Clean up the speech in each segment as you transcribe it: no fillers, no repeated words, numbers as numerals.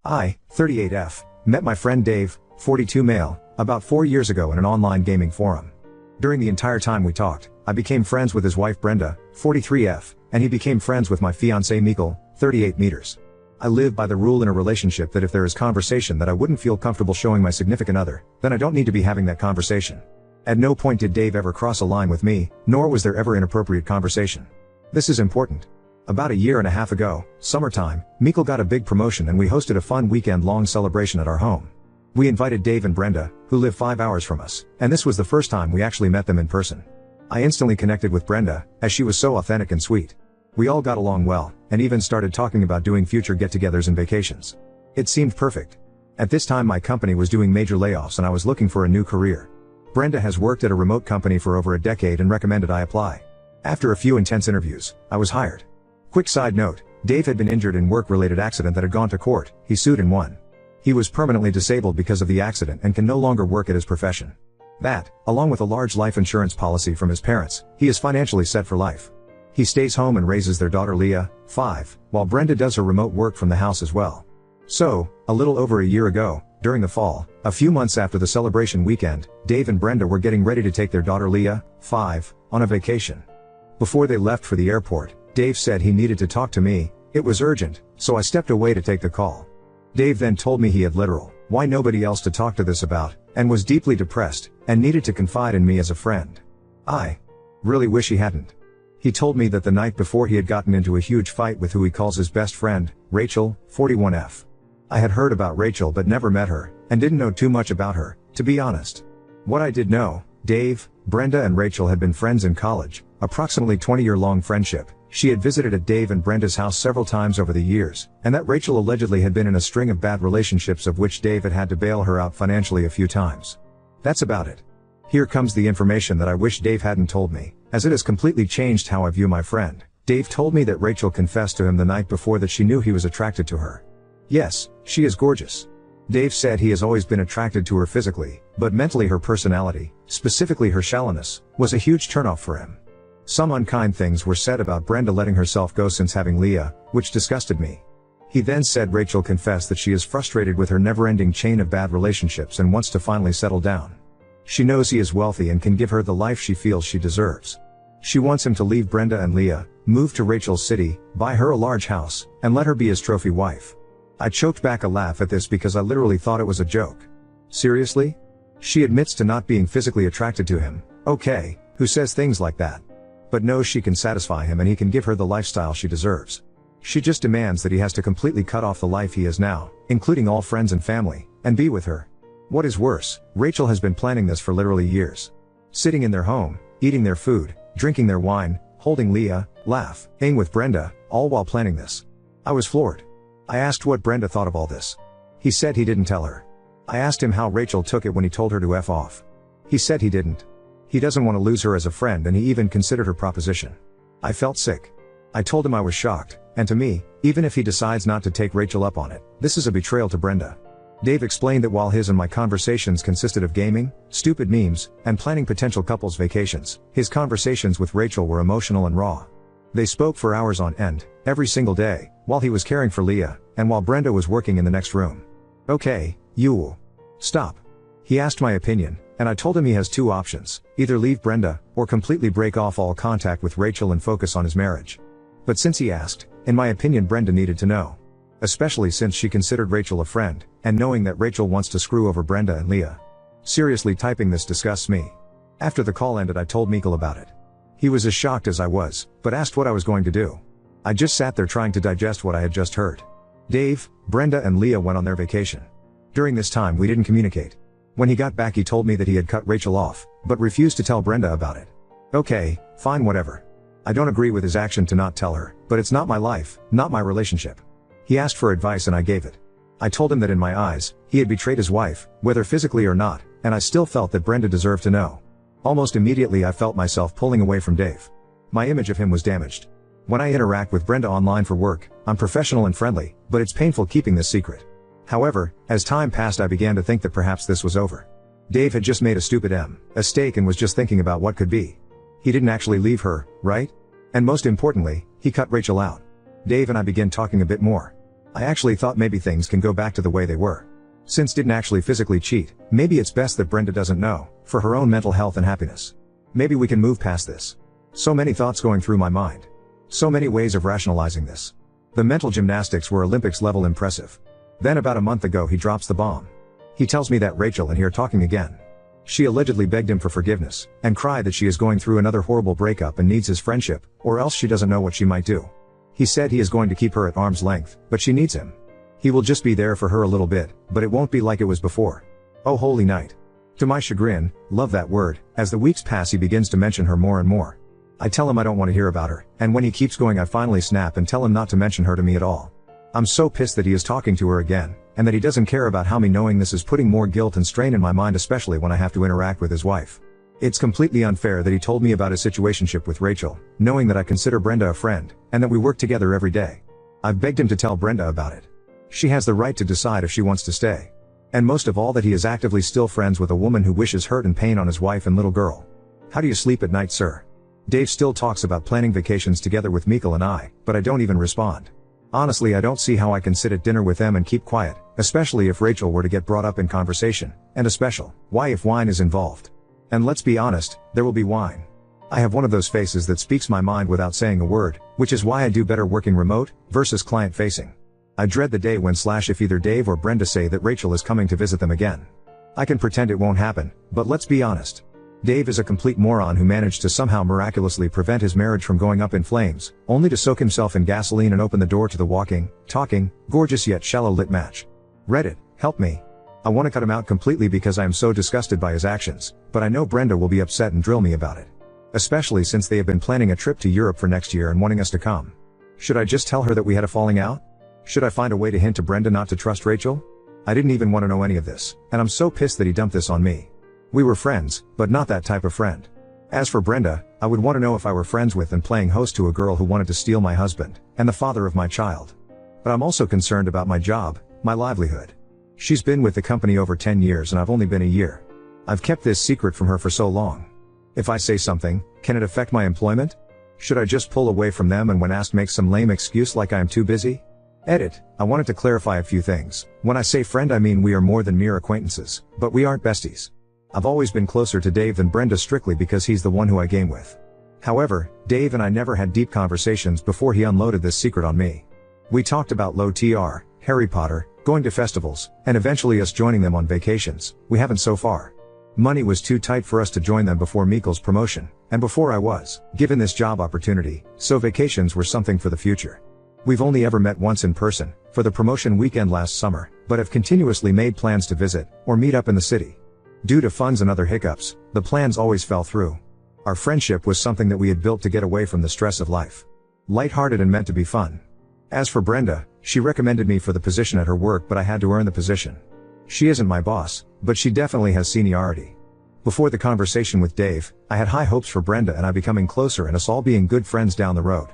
I, 38F, met my friend Dave, 42 male, about 4 years ago in an online gaming forum. During the entire time we talked, I became friends with his wife Brenda, 43F, and he became friends with my fiancée Mikkel, 38 meters. I live by the rule in a relationship that if there is conversation that I wouldn't feel comfortable showing my significant other, then I don't need to be having that conversation. At no point did Dave ever cross a line with me, nor was there ever inappropriate conversation. This is important. About a year and a half ago, summertime, Mikkel got a big promotion and we hosted a fun weekend-long celebration at our home. We invited Dave and Brenda, who live 5 hours from us, and this was the first time we actually met them in person. I instantly connected with Brenda, as she was so authentic and sweet. We all got along well, and even started talking about doing future get-togethers and vacations. It seemed perfect. At this time my company was doing major layoffs and I was looking for a new career. Brenda has worked at a remote company for over a decade and recommended I apply. After a few intense interviews, I was hired. Quick side note, Dave had been injured in work-related accident that had gone to court. He sued and won. He was permanently disabled because of the accident and can no longer work at his profession. That, along with a large life insurance policy from his parents, he is financially set for life. He stays home and raises their daughter Leah, 5, while Brenda does her remote work from the house as well. So, a little over a year ago, during the fall, a few months after the celebration weekend, Dave and Brenda were getting ready to take their daughter Leah, 5, on a vacation. Before they left for the airport, Dave said he needed to talk to me. It was urgent, so I stepped away to take the call. Dave then told me he had why nobody else to talk to this about, and was deeply depressed, and needed to confide in me as a friend. I really wish he hadn't. He told me that the night before he had gotten into a huge fight with who he calls his best friend, Rachel, 41F. I had heard about Rachel but never met her, and didn't know too much about her, to be honest. What I did know, Dave, Brenda and Rachel had been friends in college, approximately 20-year-long friendship. She had visited at Dave and Brenda's house several times over the years, and that Rachel allegedly had been in a string of bad relationships of which Dave had to bail her out financially a few times. That's about it. Here comes the information that I wish Dave hadn't told me, as it has completely changed how I view my friend. Dave told me that Rachel confessed to him the night before that she knew he was attracted to her. Yes, she is gorgeous. Dave said he has always been attracted to her physically, but mentally her personality, specifically her shallowness, was a huge turnoff for him. Some unkind things were said about Brenda letting herself go since having Leah, which disgusted me. He then said Rachel confessed that she is frustrated with her never-ending chain of bad relationships and wants to finally settle down. She knows he is wealthy and can give her the life she feels she deserves. She wants him to leave Brenda and Leah, move to Rachel's city, buy her a large house, and let her be his trophy wife. I choked back a laugh at this because I literally thought it was a joke. Seriously? She admits to not being physically attracted to him. Okay, who says things like that? But knows she can satisfy him and he can give her the lifestyle she deserves. She just demands that he has to completely cut off the life he has now, including all friends and family, and be with her. What is worse, Rachel has been planning this for literally years. Sitting in their home, eating their food, drinking their wine, holding Leah, laughing with Brenda, all while planning this. I was floored. I asked what Brenda thought of all this. He said he didn't tell her. I asked him how Rachel took it when he told her to F off. He said he didn't. He doesn't want to lose her as a friend and he even considered her proposition. I felt sick. I told him I was shocked, and to me, even if he decides not to take Rachel up on it, this is a betrayal to Brenda. Dave explained that while his and my conversations consisted of gaming, stupid memes, and planning potential couples vacations, his conversations with Rachel were emotional and raw. They spoke for hours on end, every single day, while he was caring for Leah, and while Brenda was working in the next room. Okay, you stop. He asked my opinion, and I told him he has two options, either leave Brenda, or completely break off all contact with Rachel and focus on his marriage. But since he asked, in my opinion Brenda needed to know. Especially since she considered Rachel a friend, and knowing that Rachel wants to screw over Brenda and Leah. Seriously, typing this disgusts me. After the call ended I told Mikkel about it. He was as shocked as I was, but asked what I was going to do. I just sat there trying to digest what I had just heard. Dave, Brenda and Leah went on their vacation. During this time we didn't communicate. When he got back he told me that he had cut Rachel off, but refused to tell Brenda about it. Okay, fine, whatever. I don't agree with his action to not tell her, but it's not my life, not my relationship. He asked for advice and I gave it. I told him that in my eyes, he had betrayed his wife, whether physically or not, and I still felt that Brenda deserved to know. Almost immediately I felt myself pulling away from Dave. My image of him was damaged. When I interact with Brenda online for work, I'm professional and friendly, but it's painful keeping this secret. However, as time passed I began to think that perhaps this was over. Dave had just made a stupid mistake and was just thinking about what could be. He didn't actually leave her, right? And most importantly, he cut Rachel out. Dave and I began talking a bit more. I actually thought maybe things can go back to the way they were. Since didn't actually physically cheat, maybe it's best that Brenda doesn't know, for her own mental health and happiness. Maybe we can move past this. So many thoughts going through my mind. So many ways of rationalizing this. The mental gymnastics were Olympics level impressive. Then about a month ago he drops the bomb. He tells me that Rachel and he are talking again. She allegedly begged him for forgiveness, and cried that she is going through another horrible breakup and needs his friendship, or else she doesn't know what she might do. He said he is going to keep her at arm's length, but she needs him. He will just be there for her a little bit, but it won't be like it was before. Oh holy night. To my chagrin, love that word, as the weeks pass he begins to mention her more and more. I tell him I don't want to hear about her, and when he keeps going I finally snap and tell him not to mention her to me at all. I'm so pissed that he is talking to her again, and that he doesn't care about how me knowing this is putting more guilt and strain in my mind, especially when I have to interact with his wife. It's completely unfair that he told me about his situationship with Rachel, knowing that I consider Brenda a friend, and that we work together every day. I've begged him to tell Brenda about it. She has the right to decide if she wants to stay. And most of all that he is actively still friends with a woman who wishes hurt and pain on his wife and little girl. How do you sleep at night, sir? Dave still talks about planning vacations together with Mikkel and I, but I don't even respond. Honestly, I don't see how I can sit at dinner with them and keep quiet, especially if Rachel were to get brought up in conversation, and a special, why if wine is involved. And let's be honest, there will be wine. I have one of those faces that speaks my mind without saying a word, which is why I do better working remote, versus client facing. I dread the day when / if either Dave or Brenda say that Rachel is coming to visit them again. I can pretend it won't happen, but let's be honest. Dave is a complete moron who managed to somehow miraculously prevent his marriage from going up in flames, only to soak himself in gasoline and open the door to the walking, talking, gorgeous yet shallow lit match. Reddit, help me. I want to cut him out completely because I am so disgusted by his actions, but I know Brenda will be upset and drill me about it. Especially since they have been planning a trip to Europe for next year and wanting us to come. Should I just tell her that we had a falling out? Should I find a way to hint to Brenda not to trust Rachel? I didn't even want to know any of this, and I'm so pissed that he dumped this on me. We were friends, but not that type of friend. As for Brenda, I would want to know if I were friends with and playing host to a girl who wanted to steal my husband, and the father of my child. But I'm also concerned about my job, my livelihood. She's been with the company over 10 years and I've only been a year. I've kept this secret from her for so long. If I say something, can it affect my employment? Should I just pull away from them and when asked make some lame excuse like I am too busy? Edit, I wanted to clarify a few things. When I say friend I mean we are more than mere acquaintances, but we aren't besties. I've always been closer to Dave than Brenda strictly because he's the one who I game with. However, Dave and I never had deep conversations before he unloaded this secret on me. We talked about low TR, Harry Potter, going to festivals, and eventually us joining them on vacations. We haven't so far. Money was too tight for us to join them before Mikkel's promotion, and before I was given this job opportunity, so vacations were something for the future. We've only ever met once in person, for the promotion weekend last summer, but have continuously made plans to visit, or meet up in the city. Due to funds and other hiccups, the plans always fell through. Our friendship was something that we had built to get away from the stress of life. Lighthearted and meant to be fun. As for Brenda, she recommended me for the position at her work but I had to earn the position. She isn't my boss, but she definitely has seniority. Before the conversation with Dave, I had high hopes for Brenda and I becoming closer and us all being good friends down the road.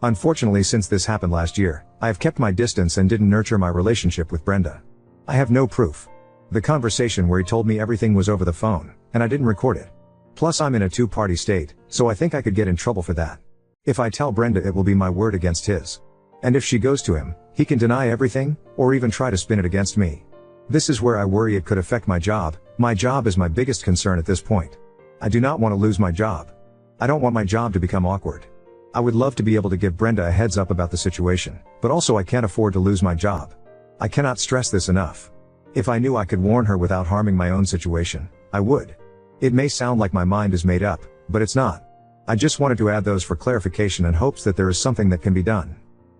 Unfortunately, since this happened last year, I have kept my distance and didn't nurture my relationship with Brenda. I have no proof. The conversation where he told me everything was over the phone, and I didn't record it. Plus I'm in a two-party state, so I think I could get in trouble for that. If I tell Brenda it will be my word against his. And if she goes to him, he can deny everything, or even try to spin it against me. This is where I worry it could affect my job. My job is my biggest concern at this point. I do not want to lose my job. I don't want my job to become awkward. I would love to be able to give Brenda a heads up about the situation, but also I can't afford to lose my job. I cannot stress this enough. If I knew I could warn her without harming my own situation, I would. It may sound like my mind is made up, but it's not. I just wanted to add those for clarification and hopes that there is something that can be done.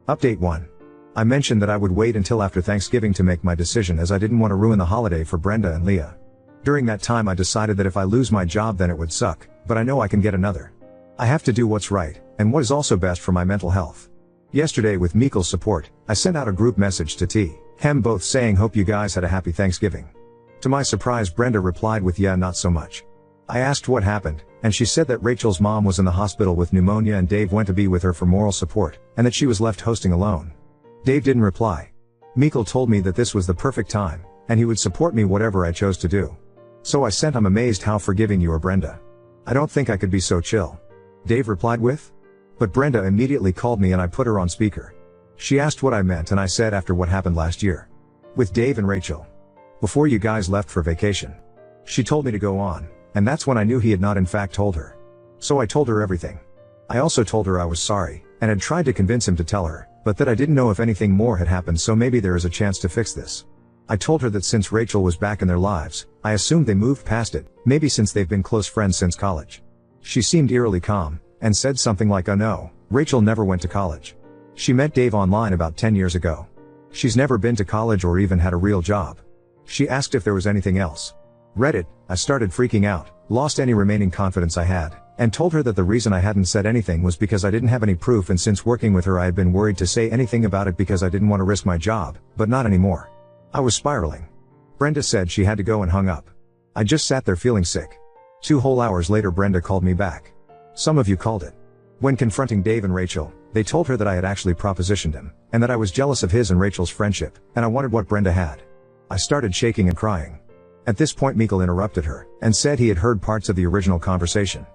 Update 1. I mentioned that I would wait until after Thanksgiving to make my decision as I didn't want to ruin the holiday for Brenda and Leah. During that time I decided that if I lose my job then it would suck, but I know I can get another. I have to do what's right, and what is also best for my mental health. Yesterday with Mikkel's support, I sent out a group message to Hem both saying hope you guys had a happy Thanksgiving. To my surprise Brenda replied with yeah not so much. I asked what happened, and she said that Rachel's mom was in the hospital with pneumonia and Dave went to be with her for moral support, and that she was left hosting alone. Dave didn't reply. Mikkel told me that this was the perfect time, and he would support me whatever I chose to do. So I sent I'm amazed how forgiving you are Brenda. I don't think I could be so chill. Dave replied with? But Brenda immediately called me and I put her on speaker. She asked what I meant and I said after what happened last year. With Dave and Rachel. Before you guys left for vacation. She told me to go on, and that's when I knew he had not in fact told her. So I told her everything. I also told her I was sorry, and had tried to convince him to tell her, but that I didn't know if anything more had happened, so maybe there is a chance to fix this. I told her that since Rachel was back in their lives, I assumed they moved past it, maybe since they've been close friends since college. She seemed eerily calm, and said something like, "Oh no, Rachel never went to college. She met Dave online about 10 years ago. She's never been to college or even had a real job." She asked if there was anything else. Read it, I started freaking out, lost any remaining confidence I had, and told her that the reason I hadn't said anything was because I didn't have any proof, and since working with her I had been worried to say anything about it because I didn't want to risk my job, but not anymore. I was spiraling. Brenda said she had to go and hung up. I just sat there feeling sick. 2 whole hours later Brenda called me back. Some of you called it. When confronting Dave and Rachel, they told her that I had actually propositioned him, and that I was jealous of his and Rachel's friendship, and I wanted what Brenda had. I started shaking and crying. At this point Mikkel interrupted her, and said he had heard parts of the original conversation.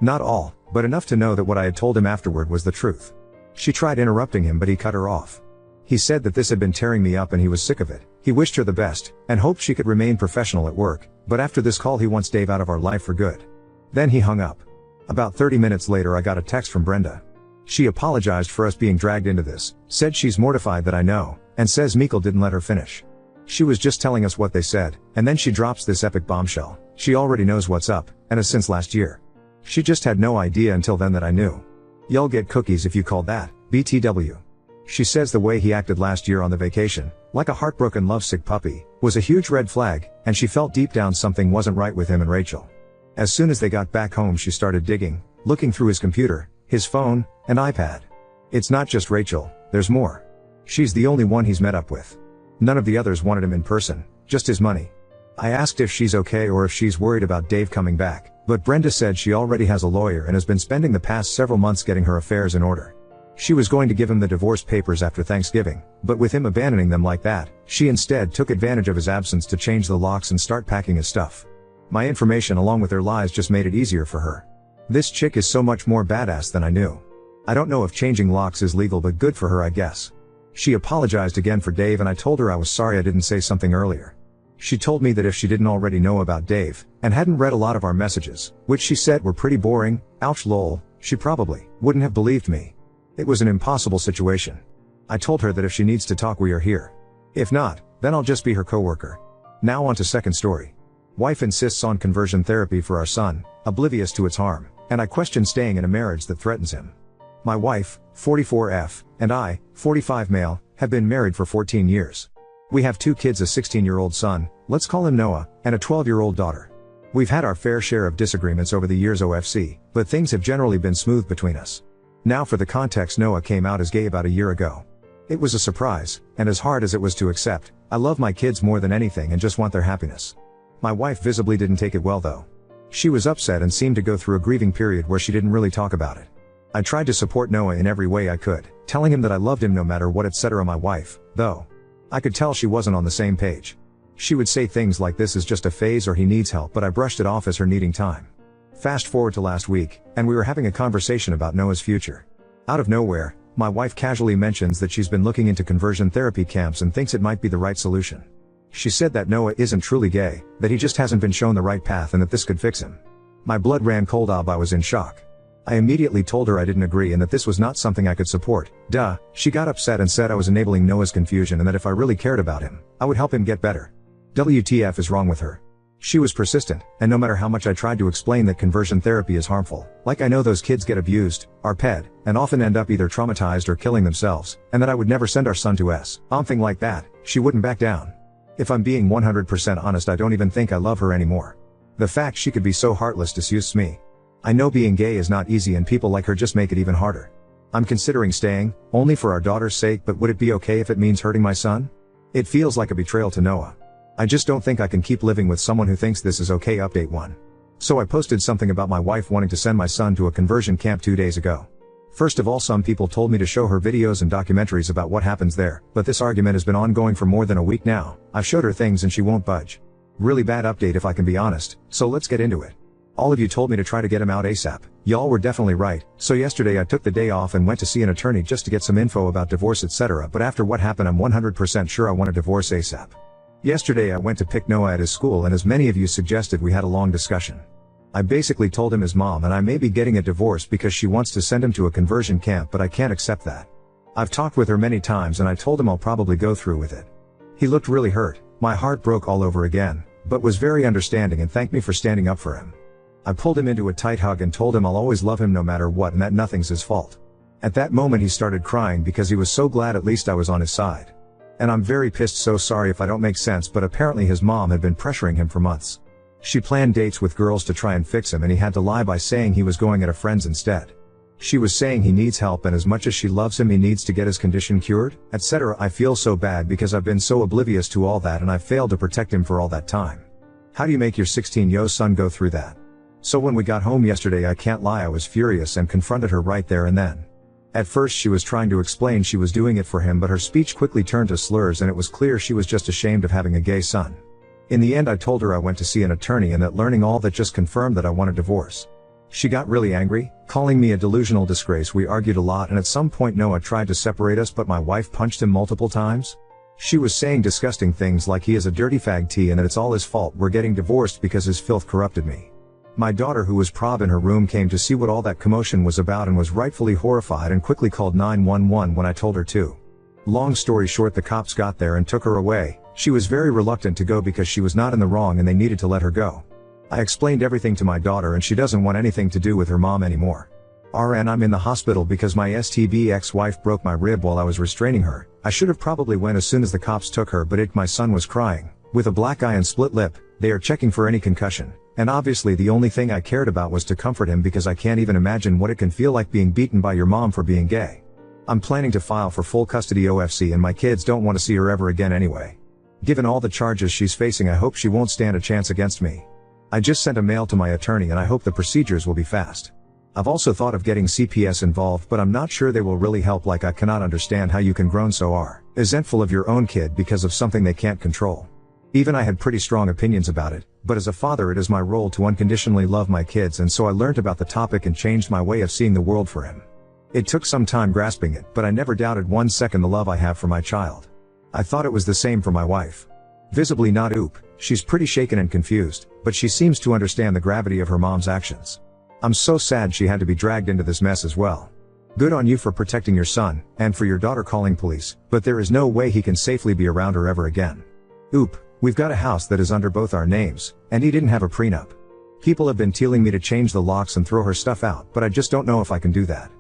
Not all, but enough to know that what I had told him afterward was the truth. She tried interrupting him but he cut her off. He said that this had been tearing me up and he was sick of it. He wished her the best, and hoped she could remain professional at work, but after this call he wants Dave out of our life for good. Then he hung up. About 30 minutes later I got a text from Brenda. She apologized for us being dragged into this, said she's mortified that I know, and says Mikkel didn't let her finish. She was just telling us what they said, and then she drops this epic bombshell. She already knows what's up, and has since last year. She just had no idea until then that I knew. You'll get cookies if you call that, BTW. She says the way he acted last year on the vacation, like a heartbroken lovesick puppy, was a huge red flag, and she felt deep down something wasn't right with him and Rachel. As soon as they got back home she started digging, looking through his computer, his phone, and iPad. It's not just Rachel, there's more. She's the only one he's met up with. None of the others wanted him in person, just his money. I asked if she's okay or if she's worried about Dave coming back, but Brenda said she already has a lawyer and has been spending the past several months getting her affairs in order. She was going to give him the divorce papers after Thanksgiving, but with him abandoning them like that, she instead took advantage of his absence to change the locks and start packing his stuff. My information along with her lies just made it easier for her. This chick is so much more badass than I knew. I don't know if changing locks is legal, but good for her I guess. She apologized again for Dave and I told her I was sorry I didn't say something earlier. She told me that if she didn't already know about Dave, and hadn't read a lot of our messages, which she said were pretty boring, ouch lol, she probably wouldn't have believed me. It was an impossible situation. I told her that if she needs to talk we are here. If not, then I'll just be her coworker. Now on to second story. Wife insists on conversion therapy for our son, oblivious to its harm, and I question staying in a marriage that threatens him. My wife, 44F, and I, 45 male, have been married for 14 years. We have 2 kids, a 16-year-old son, let's call him Noah, and a 12-year-old daughter. We've had our fair share of disagreements over the years OFC, but things have generally been smooth between us. Now for the context, Noah came out as gay about a year ago. It was a surprise, and as hard as it was to accept, I love my kids more than anything and just want their happiness. My wife visibly didn't take it well though. She was upset and seemed to go through a grieving period where she didn't really talk about it. I tried to support Noah in every way I could, telling him that I loved him no matter what etc. My wife, though, I could tell she wasn't on the same page. She would say things like this is just a phase or he needs help, but I brushed it off as her needing time. Fast forward to last week, and we were having a conversation about Noah's future. Out of nowhere, my wife casually mentions that she's been looking into conversion therapy camps and thinks it might be the right solution. She said that Noah isn't truly gay, that he just hasn't been shown the right path and that this could fix him. My blood ran cold. I was in shock. I immediately told her I didn't agree and that this was not something I could support. Duh, she got upset and said I was enabling Noah's confusion and that if I really cared about him, I would help him get better. WTF is wrong with her? She was persistent, and no matter how much I tried to explain that conversion therapy is harmful, like I know those kids get abused, are ped, and often end up either traumatized or killing themselves, and that I would never send our son to something like that, she wouldn't back down. If I'm being 100% honest, I don't even think I love her anymore. The fact she could be so heartless disgusts me. I know being gay is not easy and people like her just make it even harder. I'm considering staying, only for our daughter's sake, but would it be okay if it means hurting my son? It feels like a betrayal to Noah. I just don't think I can keep living with someone who thinks this is okay. Update 1. So I posted something about my wife wanting to send my son to a conversion camp 2 days ago. First of all, some people told me to show her videos and documentaries about what happens there, but this argument has been ongoing for more than a week now. I've showed her things and she won't budge. Really bad update if I can be honest, so let's get into it. All of you told me to try to get him out ASAP. Y'all were definitely right, so yesterday I took the day off and went to see an attorney just to get some info about divorce etc. But after what happened I'm 100% sure I want a divorce ASAP. Yesterday I went to pick Noah at his school and as many of you suggested we had a long discussion. I basically told him his mom and I may be getting a divorce because she wants to send him to a conversion camp but I can't accept that. I've talked with her many times and I told him I'll probably go through with it. He looked really hurt, my heart broke all over again, but was very understanding and thanked me for standing up for him. I pulled him into a tight hug and told him I'll always love him no matter what and that nothing's his fault. At that moment he started crying because he was so glad at least I was on his side. And I'm very pissed, so sorry if I don't make sense, but apparently his mom had been pressuring him for months. She planned dates with girls to try and fix him and he had to lie by saying he was going at a friend's instead. She was saying he needs help and as much as she loves him he needs to get his condition cured, etc. I feel so bad because I've been so oblivious to all that and I failed to protect him for all that time. How do you make your 16-year-old son go through that? So when we got home yesterday I can't lie I was furious and confronted her right there and then. At first she was trying to explain she was doing it for him but her speech quickly turned to slurs and it was clear she was just ashamed of having a gay son. In the end I told her I went to see an attorney and that learning all that just confirmed that I want a divorce. She got really angry, calling me a delusional disgrace. We argued a lot and at some point Noah tried to separate us but my wife punched him multiple times. She was saying disgusting things like he is a dirty fag T and that it's all his fault we're getting divorced because his filth corrupted me. My daughter who was prob in her room came to see what all that commotion was about and was rightfully horrified and quickly called 911 when I told her to. Long story short the cops got there and took her away. She was very reluctant to go because she was not in the wrong and they needed to let her go. I explained everything to my daughter and she doesn't want anything to do with her mom anymore. RN I'm in the hospital because my STB ex-wife broke my rib while I was restraining her. I should have probably went as soon as the cops took her but my son was crying, with a black eye and split lip. They are checking for any concussion. And obviously the only thing I cared about was to comfort him because I can't even imagine what it can feel like being beaten by your mom for being gay. I'm planning to file for full custody OFC and my kids don't want to see her ever again anyway. Given all the charges she's facing I hope she won't stand a chance against me. I just sent a mail to my attorney and I hope the procedures will be fast. I've also thought of getting CPS involved but I'm not sure they will really help. Like I cannot understand how you can grown so are resentful of your own kid because of something they can't control. Even I had pretty strong opinions about it, but as a father it is my role to unconditionally love my kids and so I learned about the topic and changed my way of seeing the world for him. It took some time grasping it, but I never doubted 1 second the love I have for my child. I thought it was the same for my wife. Visibly not. She's pretty shaken and confused, but she seems to understand the gravity of her mom's actions. I'm so sad she had to be dragged into this mess as well. Good on you for protecting your son, and for your daughter calling police, but there is no way he can safely be around her ever again. We've got a house that is under both our names, and he didn't have a prenup. People have been telling me to change the locks and throw her stuff out, but I just don't know if I can do that.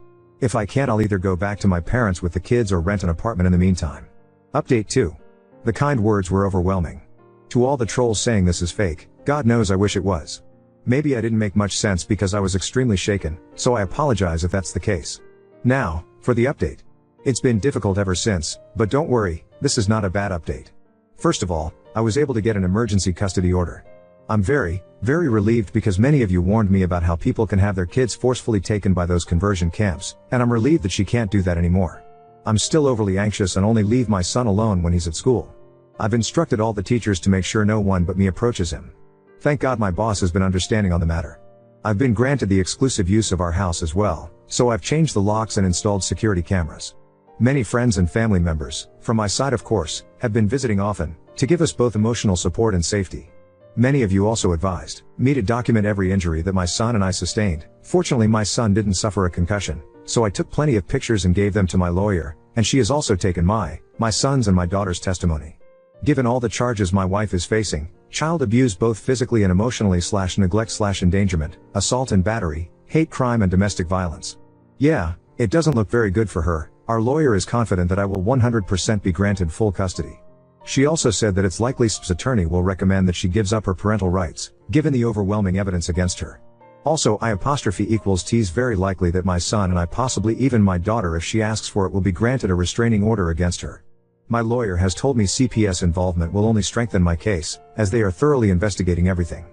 If I can't, I'll either go back to my parents with the kids or rent an apartment in the meantime. Update 2. The kind words were overwhelming. To all the trolls saying this is fake, God knows I wish it was. Maybe I didn't make much sense because I was extremely shaken, so I apologize if that's the case. Now, for the update. It's been difficult ever since, but don't worry, this is not a bad update. First of all, I was able to get an emergency custody order. I'm very, very relieved because many of you warned me about how people can have their kids forcefully taken by those conversion camps, and I'm relieved that she can't do that anymore. I'm still overly anxious and only leave my son alone when he's at school. I've instructed all the teachers to make sure no one but me approaches him. Thank God my boss has been understanding on the matter. I've been granted the exclusive use of our house as well, so I've changed the locks and installed security cameras. Many friends and family members, from my side of course, have been visiting often, to give us both emotional support and safety. Many of you also advised me to document every injury that my son and I sustained. Fortunately my son didn't suffer a concussion, so I took plenty of pictures and gave them to my lawyer, and she has also taken my son's and my daughter's testimony. Given all the charges my wife is facing, child abuse both physically and emotionally / neglect / endangerment, assault and battery, hate crime and domestic violence. Yeah, it doesn't look very good for her. Our lawyer is confident that I will 100% be granted full custody. She also said that it's likely SP's attorney will recommend that she gives up her parental rights, given the overwhelming evidence against her. Also T's very likely that my son and I, possibly even my daughter if she asks for it, will be granted a restraining order against her. My lawyer has told me CPS involvement will only strengthen my case, as they are thoroughly investigating everything.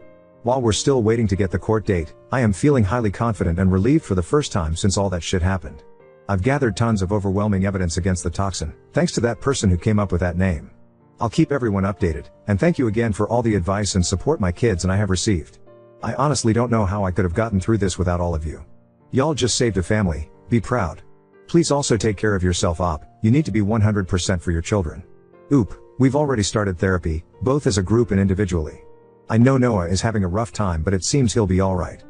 While we're still waiting to get the court date, I am feeling highly confident and relieved for the first time since all that shit happened. I've gathered tons of overwhelming evidence against the toxin, thanks to that person who came up with that name. I'll keep everyone updated, and thank you again for all the advice and support my kids and I have received. I honestly don't know how I could have gotten through this without all of you. Y'all just saved a family, be proud. Please also take care of yourself op, you need to be 100% for your children. Oop, we've already started therapy, both as a group and individually. I know Noah is having a rough time but it seems he'll be alright.